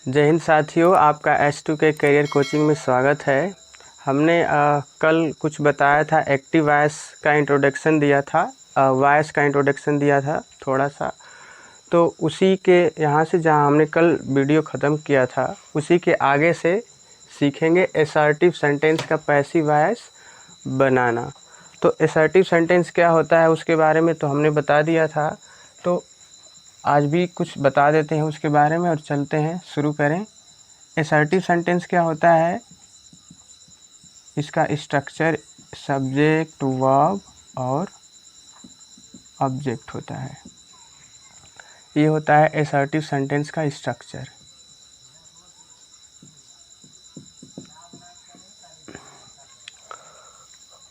जय हिंद साथियों, आपका H2K करियर कोचिंग में स्वागत है। हमने कल कुछ बताया था, एक्टिव वॉइस का इंट्रोडक्शन दिया था, वॉइस का इंट्रोडक्शन दिया था थोड़ा सा। तो उसी के यहाँ से जहाँ हमने कल वीडियो ख़त्म किया था, उसी के आगे से सीखेंगे असर्टिव सेंटेंस का पैसिव वॉइस बनाना। तो असर्टिव सेंटेंस क्या होता है उसके बारे में तो हमने बता दिया था, तो आज भी कुछ बता देते हैं उसके बारे में और चलते हैं, शुरू करें। असर्टिव सेंटेंस क्या होता है, इसका स्ट्रक्चर सब्जेक्ट, वर्ब और ऑब्जेक्ट होता है। ये होता है असर्टिव सेंटेंस का स्ट्रक्चर।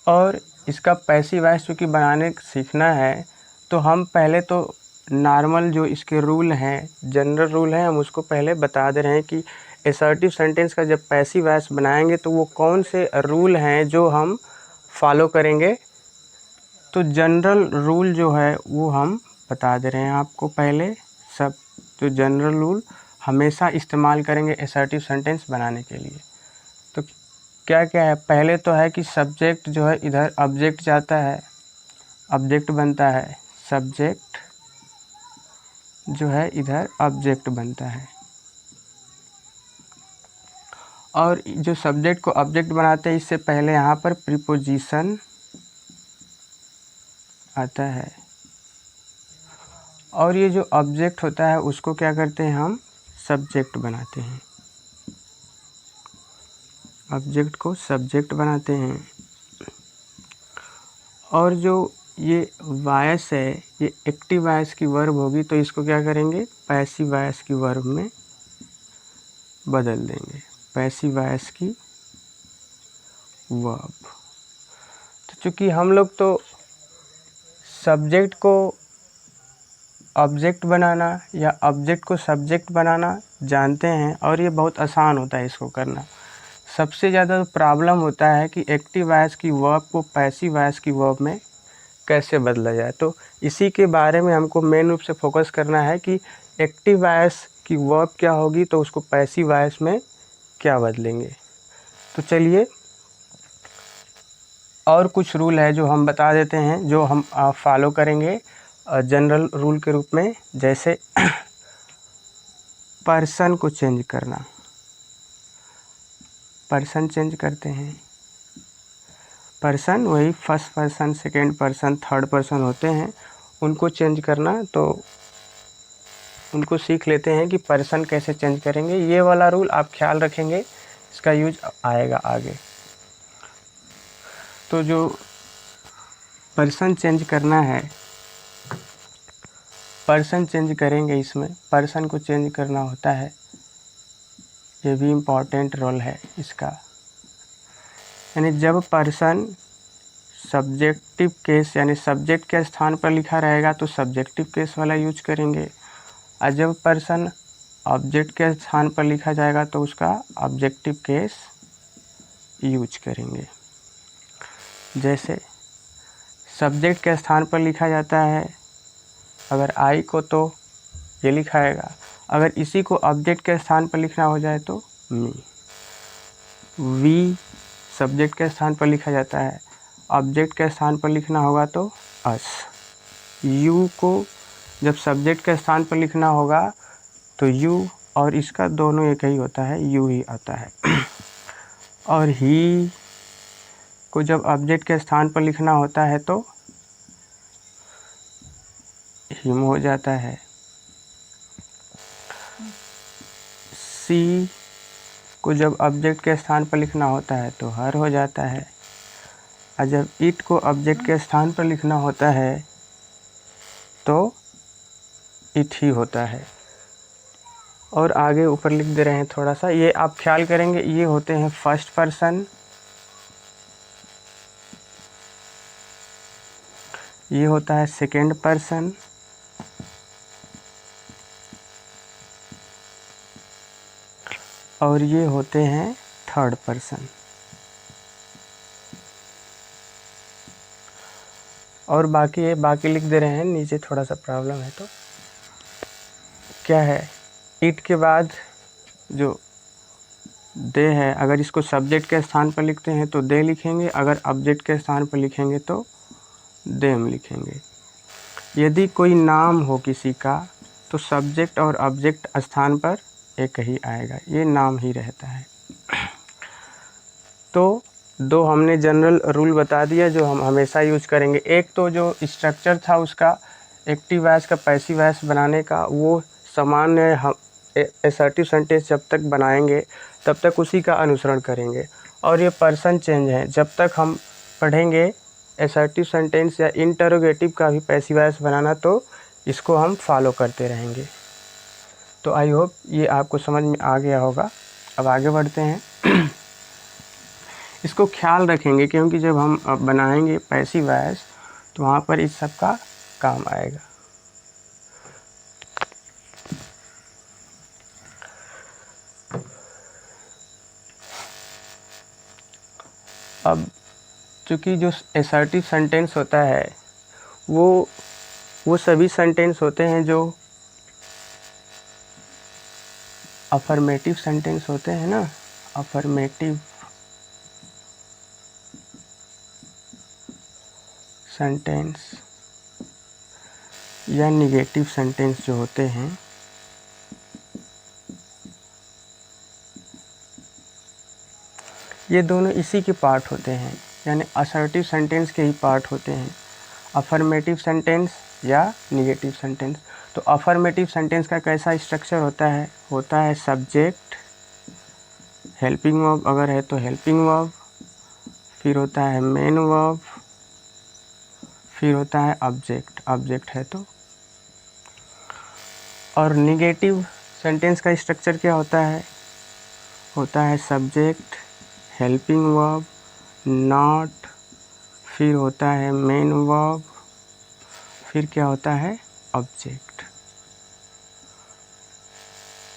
और इसका पैसिव वॉइस चूँकि बनाने सीखना है, तो हम पहले तो नॉर्मल जो इसके रूल हैं, जनरल रूल हैं, हम उसको पहले बता दे रहे हैं कि असर्टिव सेंटेंस का जब पैसिव वॉइस बनाएंगे तो वो कौन से रूल हैं जो हम फॉलो करेंगे। तो जनरल रूल जो है वो हम बता दे रहे हैं आपको पहले। सब जो जनरल रूल हमेशा इस्तेमाल करेंगे असर्टिव सेंटेंस बनाने के लिए। तो क्या क्या है, पहले तो है कि सब्जेक्ट जो है इधर ऑब्जेक्ट जाता है, ऑब्जेक्ट बनता है। सब्जेक्ट जो है इधर ऑब्जेक्ट बनता है, और जो सब्जेक्ट को ऑब्जेक्ट बनाते हैं इससे पहले यहाँ पर प्रीपोजिशन आता है, और ये जो ऑब्जेक्ट होता है उसको क्या करते हैं, हम सब्जेक्ट बनाते हैं। ऑब्जेक्ट को सब्जेक्ट बनाते हैं। और जो ये वॉइस है, ये एक्टिव वॉइस की वर्ब होगी, तो इसको क्या करेंगे, पैसिव वॉइस की वर्ब में बदल देंगे। पैसिव वॉइस की वर्ब। तो चूँकि हम लोग तो सब्जेक्ट को ऑब्जेक्ट बनाना या ऑब्जेक्ट को सब्जेक्ट बनाना जानते हैं, और ये बहुत आसान होता है इसको करना। सबसे ज़्यादा प्रॉब्लम होता है कि एक्टिव वॉइस की वर्ब को पैसिव वॉइस की वर्ब में कैसे बदला जाए। तो इसी के बारे में हमको मेन रूप से फोकस करना है कि एक्टिव वॉइस की वर्ब क्या होगी, तो उसको पैसिव वॉइस में क्या बदलेंगे। तो चलिए, और कुछ रूल है जो हम बता देते हैं, जो हम फॉलो करेंगे जनरल रूल के रूप में। जैसे पर्सन को चेंज करना, पर्सन चेंज करते हैं। पर्सन वही first person, second person, third person होते हैं, उनको चेंज करना। तो उनको सीख लेते हैं कि पर्सन कैसे चेंज करेंगे। ये वाला रूल आप ख्याल रखेंगे, इसका यूज आएगा आगे। तो जो पर्सन चेंज करना है, पर्सन चेंज करेंगे, इसमें पर्सन को चेंज करना होता है, ये भी इम्पॉर्टेंट रोल है इसका। यानी जब पर्सन सब्जेक्टिव केस यानी सब्जेक्ट के स्थान पर लिखा रहेगा तो सब्जेक्टिव केस वाला यूज करेंगे, और जब पर्सन ऑब्जेक्ट के स्थान पर लिखा जाएगा तो उसका ऑब्जेक्टिव केस यूज करेंगे। जैसे सब्जेक्ट के स्थान पर लिखा जाता है अगर आई को, तो ये लिखाएगा। अगर इसी को ऑब्जेक्ट के स्थान पर लिखना हो जाए तो मी। वी सब्जेक्ट के स्थान पर लिखा जाता है, ऑब्जेक्ट के स्थान पर लिखना होगा तो अस। यू को जब सब्जेक्ट के स्थान पर लिखना होगा तो यू और इसका दोनों एक ही होता है, यू ही आता है। और ही को जब ऑब्जेक्ट के स्थान पर लिखना होता है तो हिम हो जाता है। सी को जब ऑब्जेक्ट के स्थान पर लिखना होता है तो हर हो जाता है, और जब इट को ऑब्जेक्ट के स्थान पर लिखना होता है तो इट ही होता है। और आगे ऊपर लिख दे रहे हैं थोड़ा सा, ये आप ख्याल करेंगे, ये होते हैं फर्स्ट पर्सन, ये होता है सेकेंड पर्सन, और ये होते हैं थर्ड पर्सन। और बाकी लिख दे रहे हैं, नीचे थोड़ा सा प्रॉब्लम है। तो क्या है, इट के बाद जो दे है, अगर इसको सब्जेक्ट के स्थान पर लिखते हैं तो दे लिखेंगे, अगर ऑब्जेक्ट के स्थान पर लिखेंगे तो देम लिखेंगे। यदि कोई नाम हो किसी का तो सब्जेक्ट और ऑब्जेक्ट स्थान पर एक ही आएगा, ये नाम ही रहता है। तो दो हमने जनरल रूल बता दिया जो हम हमेशा यूज करेंगे। एक तो जो स्ट्रक्चर था उसका एक्टिव वॉइस का पैसिव वॉइस बनाने का, वो सामान्य हम असर्टिव सेंटेंस जब तक बनाएंगे तब तक उसी का अनुसरण करेंगे। और ये पर्सन चेंज है, जब तक हम पढ़ेंगे असर्टिव सेंटेंस या इंटरोगेटिव का भी पैसिव वॉइस बनाना तो इसको हम फॉलो करते रहेंगे। तो आई होप ये आपको समझ में आ गया होगा। अब आगे बढ़ते हैं। इसको ख्याल रखेंगे क्योंकि जब हम बनाएंगे पैसिव वॉइस तो वहाँ पर इस सब का काम आएगा। अब चूँकि जो असर्टिव सेंटेंस होता है वो सभी सेंटेंस होते हैं जो अफर्मेटिव सेंटेंस होते हैं ना, अफर्मेटिव सेंटेंस या निगेटिव सेंटेंस जो होते हैं, ये दोनों इसी के पार्ट होते हैं, यानी असर्टिव सेंटेंस के ही पार्ट होते हैं, अफर्मेटिव सेंटेंस या निगेटिव सेंटेंस। तो अफर्मेटिव सेंटेंस का कैसा स्ट्रक्चर होता है सब्जेक्ट, हेल्पिंग वर्ब अगर है तो हेल्पिंग वर्ब, फिर होता है मेन वर्ब, फिर होता है ऑब्जेक्ट है तो। और निगेटिव सेंटेंस का स्ट्रक्चर क्या होता है सब्जेक्ट, हेल्पिंग वर्ब, नॉट, फिर होता है मेन वर्ब, फिर क्या होता है ऑब्जेक्ट।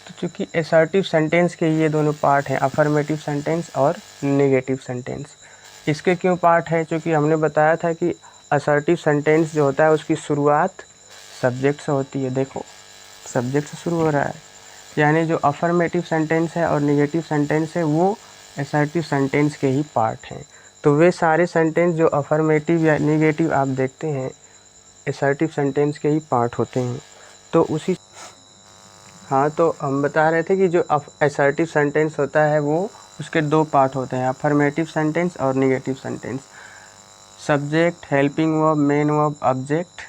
तो चूँकि असर्टिव सेंटेंस के ये दोनों पार्ट हैं, अफर्मेटिव सेंटेंस और नेगेटिव सेंटेंस। इसके क्यों पार्ट है? क्योंकि हमने बताया था कि असर्टिव सेंटेंस जो होता है उसकी शुरुआत सब्जेक्ट से होती है। देखो सब्जेक्ट से शुरू हो रहा है, यानी जो अफर्मेटिव सेंटेंस है और नेगेटिव सेंटेंस है वो असर्टिव सेंटेंस के ही पार्ट हैं। तो वे सारे सेंटेंस जो अफर्मेटिव या नेगेटिव आप देखते हैं असर्टिव सेंटेंस के ही पार्ट होते हैं। तो उसी तो हम बता रहे थे कि जो असर्टिव सेंटेंस होता है वो उसके दो पार्ट होते हैं, अफर्मेटिव सेंटेंस और negative sentence. Subject, helping verb, main verb, object.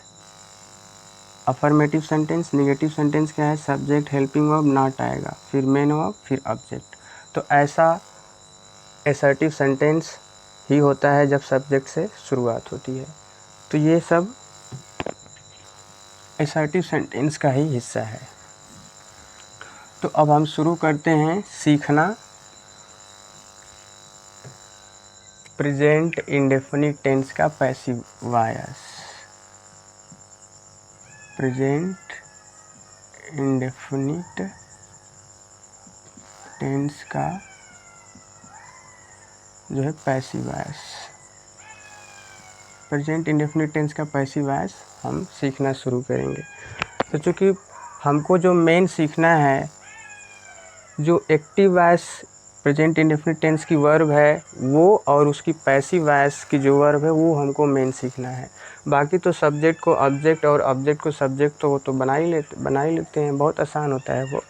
Affirmative sentence, negative sentence क्या है? सब्जेक्ट, हेल्पिंग वर्ब, नॉट आएगा, फिर मेन वर्ब, फिर ऑब्जेक्ट। तो ऐसा असर्टिव सेंटेंस ही होता है जब सब्जेक्ट से शुरुआत होती है। तो ये सब असर्टिव सेंटेंस का ही हिस्सा है। तो अब हम शुरू करते हैं सीखना प्रेजेंट इंडेफिनिट टेंस का passive voice. Present indefinite tense का जो है passive voice, present indefinite tense का पैसिव वॉइस हम सीखना शुरू करेंगे। तो चूँकि हमको जो मेन सीखना है, जो active voice present indefinite tense की वर्ब है वो और उसकी पैसिव वॉइस की जो वर्ब है वो हमको मेन सीखना है। बाकी तो सब्जेक्ट को ऑब्जेक्ट और ऑब्जेक्ट को सब्जेक्ट तो वो तो बना ही लेते हैं, बहुत आसान होता है वो।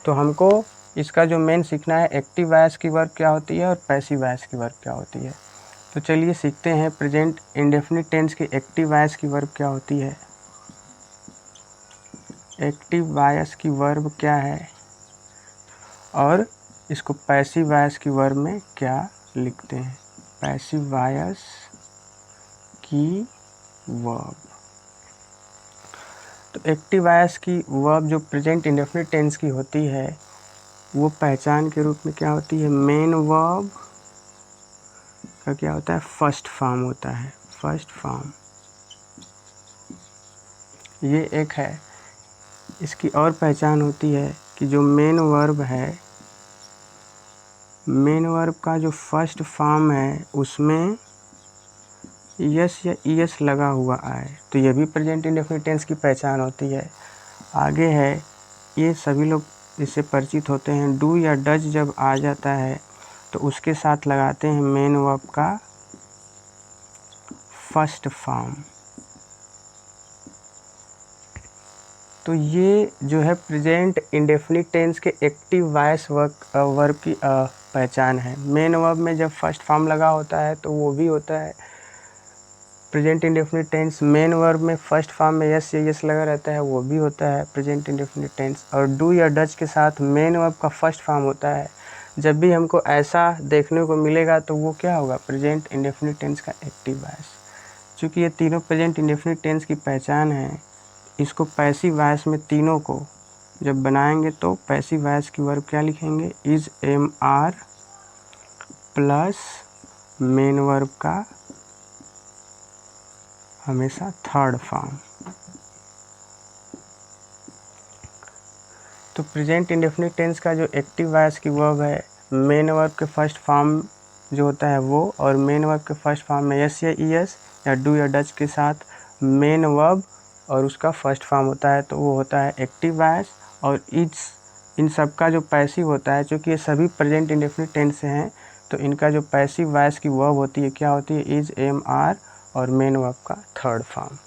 तो हमको इसका जो मेन सीखना है एक्टिव वॉइस की वर्ब क्या होती है और पैसिव वॉइस की वर्ब क्या होती है। तो चलिए सीखते हैं प्रेजेंट इंडेफिनिट टेंस की एक्टिव वॉइस की वर्ब क्या होती है। एक्टिव वॉइस की वर्ब क्या है और इसको पैसिव वॉइस की वर्ब में क्या लिखते हैं। पैसिव वॉइस की वर्ब, तो एक्टिव वॉइस की वर्ब जो प्रेजेंट इंडेफिनिट टेंस की होती है वो पहचान के रूप में क्या होती है, मेन वर्ब का क्या होता है, फर्स्ट फॉर्म होता है, फर्स्ट फॉर्म। ये एक है। इसकी और पहचान होती है कि जो मेन वर्ब है, मेन वर्ब का जो फर्स्ट फॉर्म है उसमें यस या ईएस लगा हुआ आए, तो ये भी प्रेजेंट इंडेफिनिट टेंस की पहचान होती है। आगे है, ये सभी लोग इससे परिचित होते हैं। डू या डज जब आ जाता है तो उसके साथ लगाते हैं मेन वर्ब का फर्स्ट फॉर्म। तो ये जो है प्रेजेंट इंडेफिनिट टेंस के एक्टिव वॉइस वर्ब की पहचान है। मेन वर्ब में जब फर्स्ट फॉर्म लगा होता है तो वो भी होता है present indefinite tense. Main verb में फर्स्ट फॉर्म में यस या यस लगा रहता है, वो भी होता है प्रेजेंट इंडेफिनिट टेंस। और डू या डज के साथ मेन वर्ब का फर्स्ट फॉर्म होता है। जब भी हमको ऐसा देखने को मिलेगा तो वो क्या होगा, प्रेजेंट इंडेफिनिट टेंस का एक्टिव वॉइस। चूँकि ये तीनों प्रेजेंट इंडेफिनिट टेंस की पहचान है, इसको पैसिव वॉइस में तीनों को जब बनाएंगे तो पैसिव वॉइस की वर्ब क्या लिखेंगे, is am are plus main verb का हमेशा थर्ड फॉर्म। तो प्रेजेंट इंडेफिनिट टेंस का जो एक्टिव वॉइस की वर्ब है, मेन वर्ब के फर्स्ट फॉर्म जो होता है वो, और मेन वर्ब के फर्स्ट फॉर्म में यस या ईएस या डू या डज के साथ मेन वर्ब और उसका फर्स्ट फॉर्म होता है, तो वो होता है एक्टिव वॉइस। और इन सब का जो पैसिव होता है, क्योंकि ये सभी प्रेजेंट इंडेफिनिट टेंस से हैं, तो इनका जो पैसिव वॉइस की वर्ब होती है क्या होती है, इज एम आर और मेन वर्ब का थर्ड फॉर्म।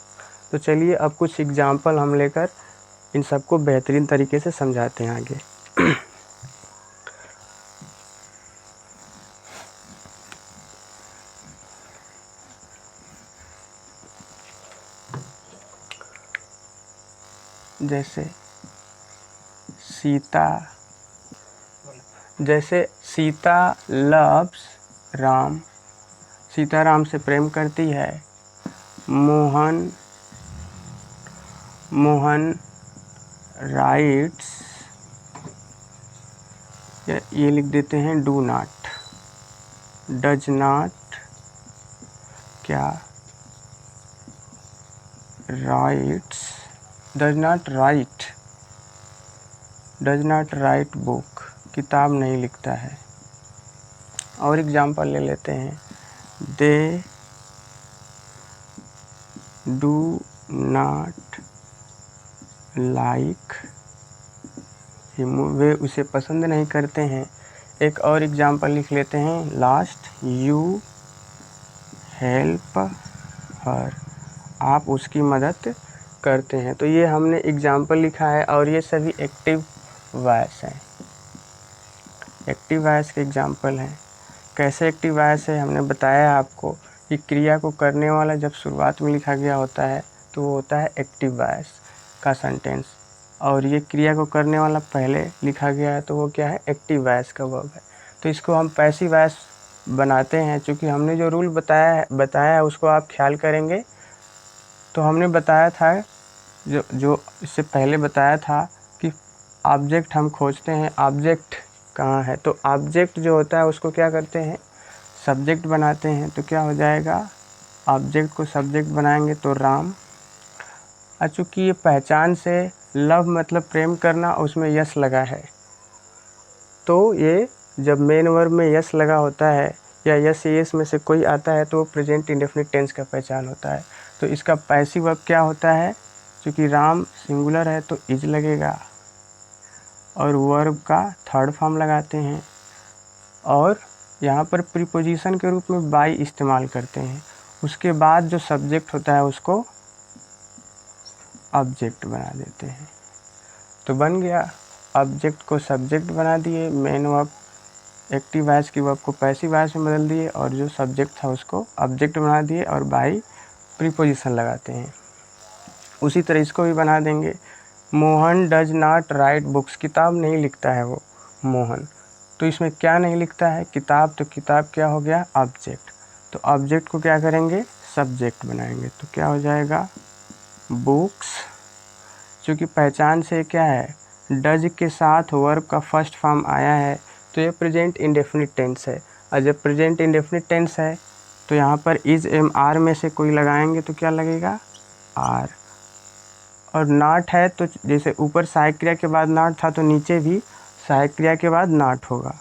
तो चलिए अब कुछ एग्जाम्पल हम लेकर इन सबको बेहतरीन तरीके से समझाते हैं आगे। जैसे सीता लव्स राम, सीता राम से प्रेम करती है। मोहन राइट्स, ये लिख देते हैं डू नॉट, डज नॉट क्या writes, does not write book, किताब नहीं लिखता है। और एग्जाम्पल ले लेते हैं, they do not like him, वे उसे पसंद नहीं करते हैं। एक और एग्जाम्पल लिख लेते हैं लास्ट, यू हेल्प हर, आप उसकी मदद करते हैं। तो ये हमने एग्जाम्पल लिखा है और ये सभी एक्टिव वॉइस हैं, एक्टिव वॉइस के एग्जाम्पल हैं। कैसे एक्टिव वॉइस है, हमने बताया आपको कि क्रिया को करने वाला जब शुरुआत में लिखा गया होता है तो वो होता है एक्टिव वॉइस का सेंटेंस, और ये क्रिया को करने वाला पहले लिखा गया है तो वो क्या है, एक्टिव वॉइस का वर्ब है। तो इसको हम पैसिव वॉइस बनाते हैं। चूँकि हमने जो रूल बताया है उसको आप ख्याल करेंगे तो हमने बताया था, जो इससे पहले बताया था कि ऑब्जेक्ट हम खोजते हैं, ऑब्जेक्ट कहाँ है, तो ऑब्जेक्ट जो होता है उसको क्या करते हैं, सब्जेक्ट बनाते हैं। तो क्या हो जाएगा, ऑब्जेक्ट को सब्जेक्ट बनाएंगे तो राम। चूँकि ये पहचान से लव मतलब प्रेम करना, उसमें यस लगा है, तो ये जब मेन वर्ब में यस लगा होता है या यस में से कोई आता है तो वो प्रेजेंट इंडेफिनिट टेंस का पहचान होता है। तो इसका पैसिव वर्ब क्या होता है, क्योंकि राम सिंगुलर है तो इज लगेगा और वर्ब का थर्ड फॉर्म लगाते हैं, और यहाँ पर प्रीपोजिशन के रूप में बाई इस्तेमाल करते हैं। उसके बाद जो सब्जेक्ट होता है उसको ऑब्जेक्ट बना देते हैं। तो बन गया, ऑब्जेक्ट को सब्जेक्ट बना दिए, मेन वर्ब एक्टिव वॉइस की वर्ब को पैसिव वॉइस में बदल दिए, और जो सब्जेक्ट था उसको ऑब्जेक्ट बना दिए और बाई प्रीपोजिशन लगाते हैं। उसी तरह इसको भी बना देंगे, Mohan does not right books, किताब नहीं लिखता है वो मोहन। तो इसमें क्या नहीं लिखता है, किताब, तो किताब क्या हो गया, ऑब्जेक्ट। तो ऑब्जेक्ट को क्या करेंगे, सब्जेक्ट बनाएंगे, तो क्या हो जाएगा, बुक्स। क्योंकि पहचान से क्या है, डज के साथ वर्ब का फर्स्ट फॉर्म आया है तो ये प्रेजेंट इंडेफिनिट टेंस है। और जब प्रेजेंट इंडेफिनिट टेंस है तो यहाँ पर इज एम आर में से कोई लगाएंगे तो क्या लगेगा, आर। और नॉट है तो जैसे ऊपर सहायक क्रिया के बाद नॉट था तो नीचे भी सहायक क्रिया के बाद नॉट होगा,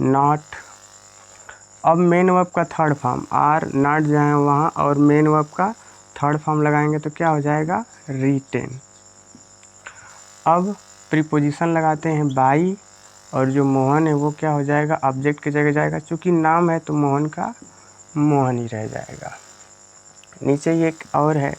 नॉट। अब मेन वर्ब का थर्ड फॉर्म, आर नॉट जाए वहाँ और मेन वर्ब का थर्ड फॉर्म लगाएंगे तो क्या हो जाएगा, रिटेन। अब प्रीपोजिशन लगाते हैं बाई, और जो मोहन है वो क्या हो जाएगा, ऑब्जेक्ट की जगह जाएगा। चूँकि नाम है तो मोहन का मोहन ही रह जाएगा। नीचे ये एक और है,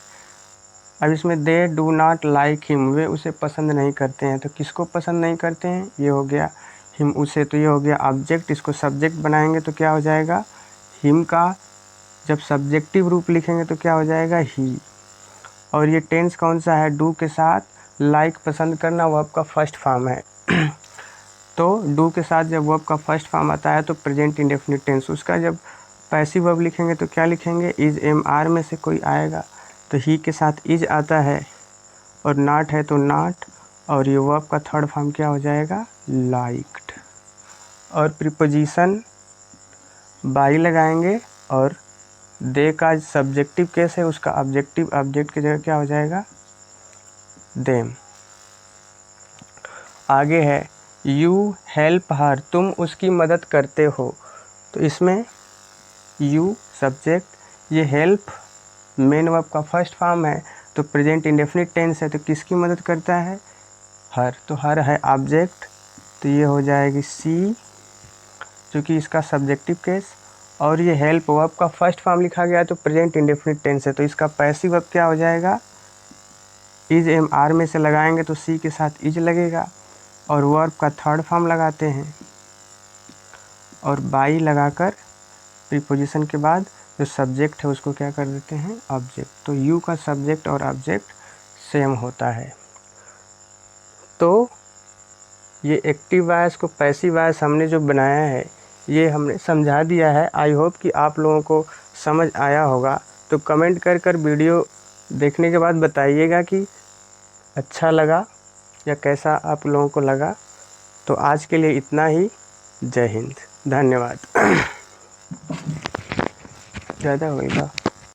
अब इसमें they do not like him, वे उसे पसंद नहीं करते हैं। तो किसको पसंद नहीं करते हैं, ये हो गया हिम उसे, तो ये हो गया ऑब्जेक्ट। इसको सब्जेक्ट बनाएंगे तो क्या हो जाएगा, हिम का जब सब्जेक्टिव रूप लिखेंगे तो क्या हो जाएगा, ही। और ये टेंस कौन सा है, डू के साथ लाइक पसंद करना वर्ब का फर्स्ट फॉर्म है। तो डू के साथ जब वर्ब का फर्स्ट फॉर्म आता है तो प्रेजेंट इंडेफिनिट टेंस। उसका जब पैसिव वर्ब लिखेंगे तो क्या लिखेंगे, इज एम आर में से कोई आएगा, तो ही के साथ इज आता है, और नॉट है तो नॉट, और ये वर्ब का थर्ड फॉर्म क्या हो जाएगा, लाइक्ड। और प्रीपोजिशन बाई लगाएंगे, और दे का सब्जेक्टिव केस है, उसका ऑब्जेक्टिव ऑब्जेक्ट की जगह क्या हो जाएगा, देम। आगे है यू हेल्प हर, तुम उसकी मदद करते हो। तो इसमें यू सब्जेक्ट, ये हेल्प मेन वर्ब का फर्स्ट फॉर्म है, तो प्रेजेंट इंडेफिनिट टेंस है, तो किसकी मदद करता है, हर। तो हर है ऑब्जेक्ट, तो ये हो जाएगी सी, क्योंकि इसका सब्जेक्टिव केस। और ये हेल्प वर्ब का फर्स्ट फॉर्म लिखा गया है तो प्रेजेंट इंडेफिनिट टेंस है, तो इसका पैसिव वर्ब क्या हो जाएगा, इज एम आर में से लगाएंगे तो सी के साथ इज लगेगा, और वर्ब का थर्ड फॉर्म लगाते हैं, और बाई लगाकर प्रीपोजिशन के बाद जो सब्जेक्ट है उसको क्या कर देते हैं, ऑब्जेक्ट। तो यू का सब्जेक्ट और ऑब्जेक्ट सेम होता है। तो ये एक्टिव वॉइस को पैसिव वॉइस हमने जो बनाया है ये हमने समझा दिया है। आई होप कि आप लोगों को समझ आया होगा। तो कमेंट कर कर वीडियो देखने के बाद बताइएगा कि अच्छा लगा या कैसा आप लोगों को लगा। तो आज के लिए इतना ही। जय हिंद, धन्यवाद। ज़्यादा हो गई था।